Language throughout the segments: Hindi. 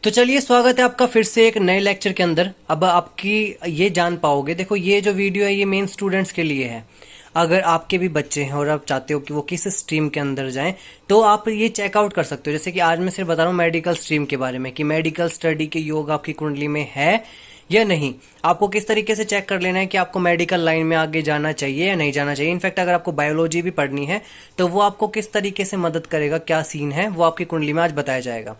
तो चलिए, स्वागत है आपका फिर से एक नए लेक्चर के अंदर। अब आपकी ये जान पाओगे, देखो ये जो वीडियो है ये मेन स्टूडेंट्स के लिए है। अगर आपके भी बच्चे हैं और आप चाहते हो कि वो किस स्ट्रीम के अंदर जाएं, तो आप ये चेकआउट कर सकते हो। जैसे कि आज मैं सिर्फ बता रहा हूँ मेडिकल स्ट्रीम के बारे में कि मेडिकल स्टडी के योग आपकी कुंडली में है या नहीं। आपको किस तरीके से चेक कर लेना है कि आपको मेडिकल लाइन में आगे जाना चाहिए या नहीं जाना चाहिए। इनफैक्ट अगर आपको बायोलॉजी भी पढ़नी है तो वो आपको किस तरीके से मदद करेगा, क्या सीन है, वो आपकी कुंडली में आज बताया जाएगा।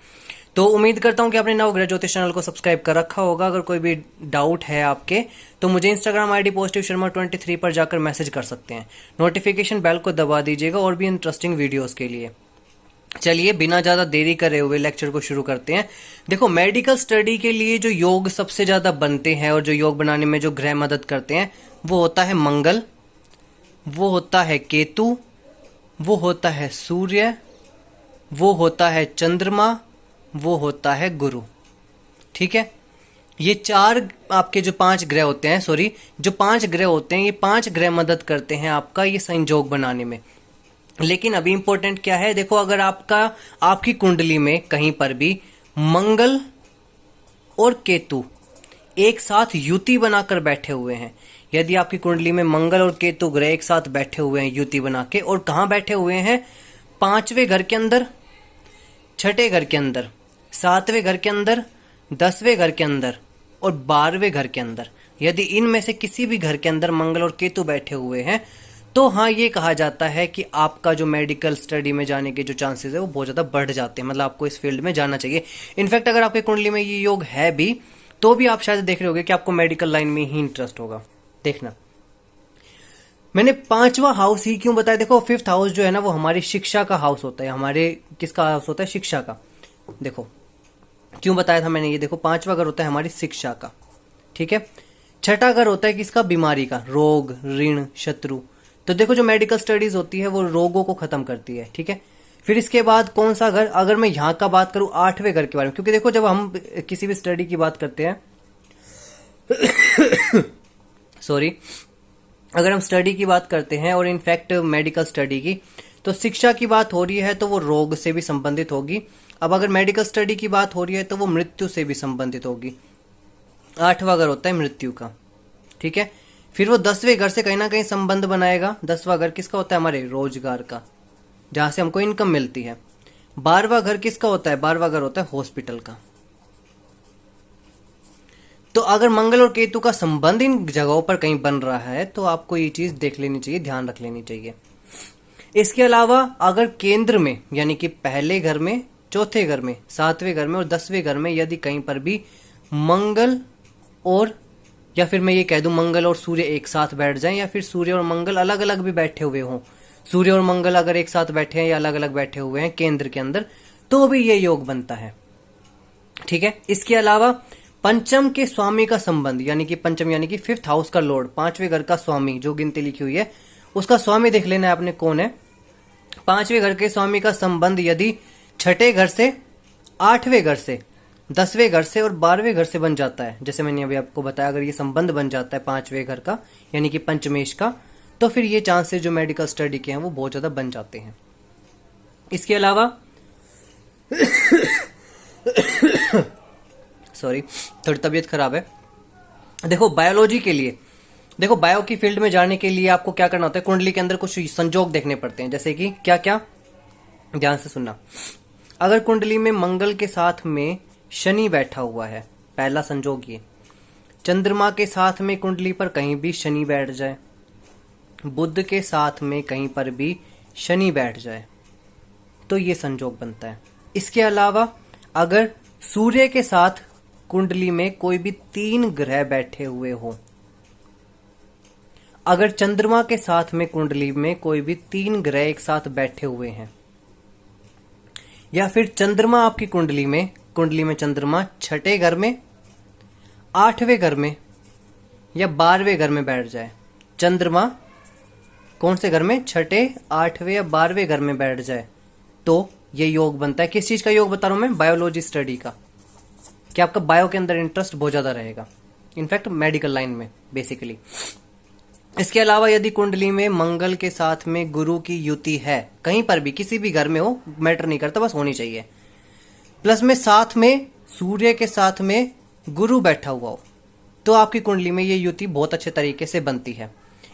तो उम्मीद करता हूं कि आपने नवग्रह ज्योतिष चैनल को सब्सक्राइब कर रखा होगा। अगर कोई भी डाउट है आपके तो मुझे इंस्टाग्राम आईडी पॉजिटिव शर्मा 23 पर जाकर मैसेज कर सकते हैं। नोटिफिकेशन बेल को दबा दीजिएगा और भी इंटरेस्टिंग वीडियोस के लिए। चलिए, बिना ज़्यादा देरी करे हुए लेक्चर को शुरू करते हैं। देखो, मेडिकल स्टडी के लिए जो योग सबसे ज़्यादा बनते हैं और जो योग बनाने में जो ग्रह मदद करते हैं वो होता है मंगल, वो होता है केतु, वो होता है सूर्य, वो होता है चंद्रमा, वो होता है गुरु। ठीक है, ये चार आपके जो पांच ग्रह होते हैं, जो पांच ग्रह होते हैं, ये पांच ग्रह मदद करते हैं आपका ये संयोग बनाने में। लेकिन अभी इंपॉर्टेंट क्या है, देखो अगर आपकी कुंडली में कहीं पर भी मंगल और केतु एक साथ युति बनाकर बैठे हुए हैं, यदि आपकी कुंडली में मंगल और केतु ग्रह एक साथ बैठे हुए हैं युति बना के, और कहां बैठे हुए हैं, पांचवें घर के अंदर, छठे घर के अंदर, सातवें घर के अंदर, 10वें घर के अंदर और 12वें घर के अंदर, यदि इनमें से किसी भी घर के अंदर मंगल और केतु बैठे हुए हैं तो हाँ, ये कहा जाता है कि आपका जो मेडिकल स्टडी में जाने के जो चांसेस है वो बहुत ज़्यादा बढ़ जाते हैं। मतलब आपको इस फील्ड में जाना चाहिए। इनफैक्ट अगर आपकी कुंडली में ये योग है भी तो भी आप शायद देख रहे होगे कि आपको मेडिकल लाइन में ही इंटरेस्ट होगा। देखना, मैंने पांचवा हाउस ही क्यों बताया। देखो, फिफ्थ हाउस जो है ना वो हमारी शिक्षा का हाउस होता है। हमारे किसका हाउस होता है? शिक्षा का। देखो क्यों बताया था मैंने ये। देखो, पांचवा घर होता है हमारी शिक्षा का, ठीक है। छठा घर होता है किसका? बीमारी का, रोग, ऋण, शत्रु। तो देखो, जो मेडिकल स्टडीज होती है वो रोगों को खत्म करती है, ठीक है। फिर इसके बाद कौन सा घर? अगर मैं यहाँ का बात करूं, आठवें घर के बारे में, क्योंकि देखो जब हम किसी भी स्टडी की बात करते हैं सॉरी, अगर हम स्टडी की बात करते हैं और इनफैक्ट मेडिकल स्टडी की, तो शिक्षा की बात हो रही है तो वो रोग से भी संबंधित होगी। अब अगर मेडिकल स्टडी की बात हो रही है तो वो मृत्यु से भी संबंधित होगी। आठवां घर होता है मृत्यु का, ठीक है। फिर वो 10वें घर से कहीं ना कहीं संबंध बनाएगा। 10वां घर किसका होता है? हमारे रोजगार का, जहां से हमको इनकम मिलती है। 12वां घर किसका होता है? 12वां घर होता है हॉस्पिटल का। तो अगर मंगल और केतु का संबंध इन जगहों पर कहीं बन रहा है तो आपको ये चीज देख लेनी चाहिए, ध्यान रख लेनी चाहिए। इसके अलावा अगर केंद्र में, यानी कि पहले घर में, चौथे घर में, सातवें घर में और 10वें घर में यदि कहीं पर भी मंगल और, या फिर मैं ये कह दूं मंगल और सूर्य एक साथ बैठ जाएं, या फिर सूर्य और मंगल अलग अलग भी बैठे हुए हों, सूर्य और मंगल अगर एक साथ बैठे हैं या अलग अलग बैठे हुए हैं केंद्र के अंदर, तो भी ये योग बनता है, ठीक है। इसके अलावा पंचम के स्वामी का संबंध, यानी कि पंचम यानी कि फिफ्थ हाउस का लॉर्ड, पांचवें घर का स्वामी, जो गिनती लिखी हुई है उसका स्वामी देख लेना है आपने कौन है। पांचवें घर के स्वामी का संबंध यदि छठे घर से, आठवें घर से, 10वें घर से और 12वें घर से बन जाता है, जैसे मैंने अभी आपको बताया, अगर ये संबंध बन जाता है पांचवें घर का यानी कि पंचमेश का, तो फिर ये चांसेस जो मेडिकल स्टडी के हैं वो बहुत ज्यादा बन जाते हैं। इसके अलावा सॉरी, थोड़ी तबीयत खराब है। देखो, बायोलॉजी के लिए, देखो बायो की फील्ड में जाने के लिए आपको क्या करना होता है, कुंडली के अंदर कुछ संजोग देखने पड़ते हैं। जैसे कि क्या क्या, ध्यान से सुनना। अगर कुंडली में मंगल के साथ में शनि बैठा हुआ है, पहला संजोग ये। चंद्रमा के साथ में कुंडली पर कहीं भी शनि बैठ जाए, बुध के साथ में कहीं पर भी शनि बैठ जाए, तो ये संजोग बनता है। इसके अलावा अगर सूर्य के साथ कुंडली में कोई भी 3 ग्रह बैठे हुए हो, अगर चंद्रमा के साथ में कुंडली में कोई भी 3 ग्रह एक साथ बैठे हुए हैं, या फिर चंद्रमा आपकी कुंडली में चंद्रमा छठे घर में, 8वें घर में या 12वें घर में बैठ जाए। चंद्रमा कौन से घर में? छठे, 8वें या 12वें घर में बैठ जाए, तो ये योग बनता है। किस चीज का योग बता रहा हूं मैं? बायोलॉजी स्टडी का, कि आपका बायो के अंदर इंटरेस्ट बहुत ज्यादा रहेगा, इनफैक्ट मेडिकल लाइन में बेसिकली। इसके अलावा यदि कुंडली में मंगल के साथ में गुरु की युति है, कहीं पर भी किसी भी घर में हो, मैटर नहीं करता, बस होनी चाहिए। प्लस में साथ में सूर्य के साथ में गुरु बैठा हुआ हो तो आपकी कुंडली में ये युति बहुत अच्छे तरीके से बनती है।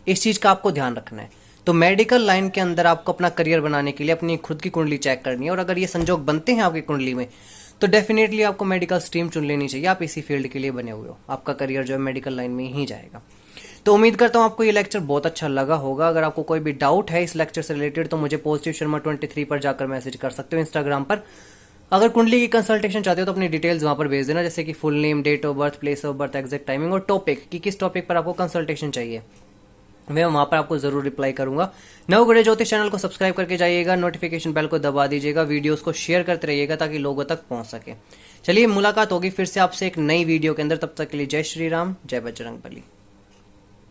इस चीज का आपको ध्यान रखना है। तो मेडिकल लाइन के अंदर आपको अपना करियर बनाने के लिए अपनी खुद की कुंडली चेक करनी है, और अगर ये संजोग बनते हैं आपकी कुंडली में तो डेफिनेटली आपको मेडिकल स्ट्रीम चुन लेनी चाहिए। आप इसी फील्ड के लिए बने हुए हो, आपका करियर जो है मेडिकल लाइन में ही जाएगा। तो उम्मीद करता हूँ आपको ये लेक्चर बहुत अच्छा लगा होगा। अगर आपको कोई भी डाउट है इस लेक्चर से रिलेटेड तो मुझे पॉजिटिव शर्मा 23 पर जाकर मैसेज कर सकते हो इंस्टाग्राम पर। अगर कुंडली की कंसल्टेशन चाहते हो तो अपनी डिटेल्स वहां पर भेज देना, जैसे कि full name, date of birth, place of birth, exact timing और टॉपिक कि किस टॉपिक पर आपको कंसल्टेशन चाहिए। मैं वहां पर आपको जरूर रिप्लाई करूंगा। नवग्रह ज्योतिष चैनल को सब्सक्राइब करके जाइएगा, नोटिफिकेशन बेल को दबा दीजिएगा, वीडियोस को शेयर करते रहिएगा ताकि लोगों तक पहुंच सके। चलिए मुलाकात होगी फिर से आपसे एक नई वीडियो के अंदर, तब तक के लिए जय श्री राम, जय बजरंग बली।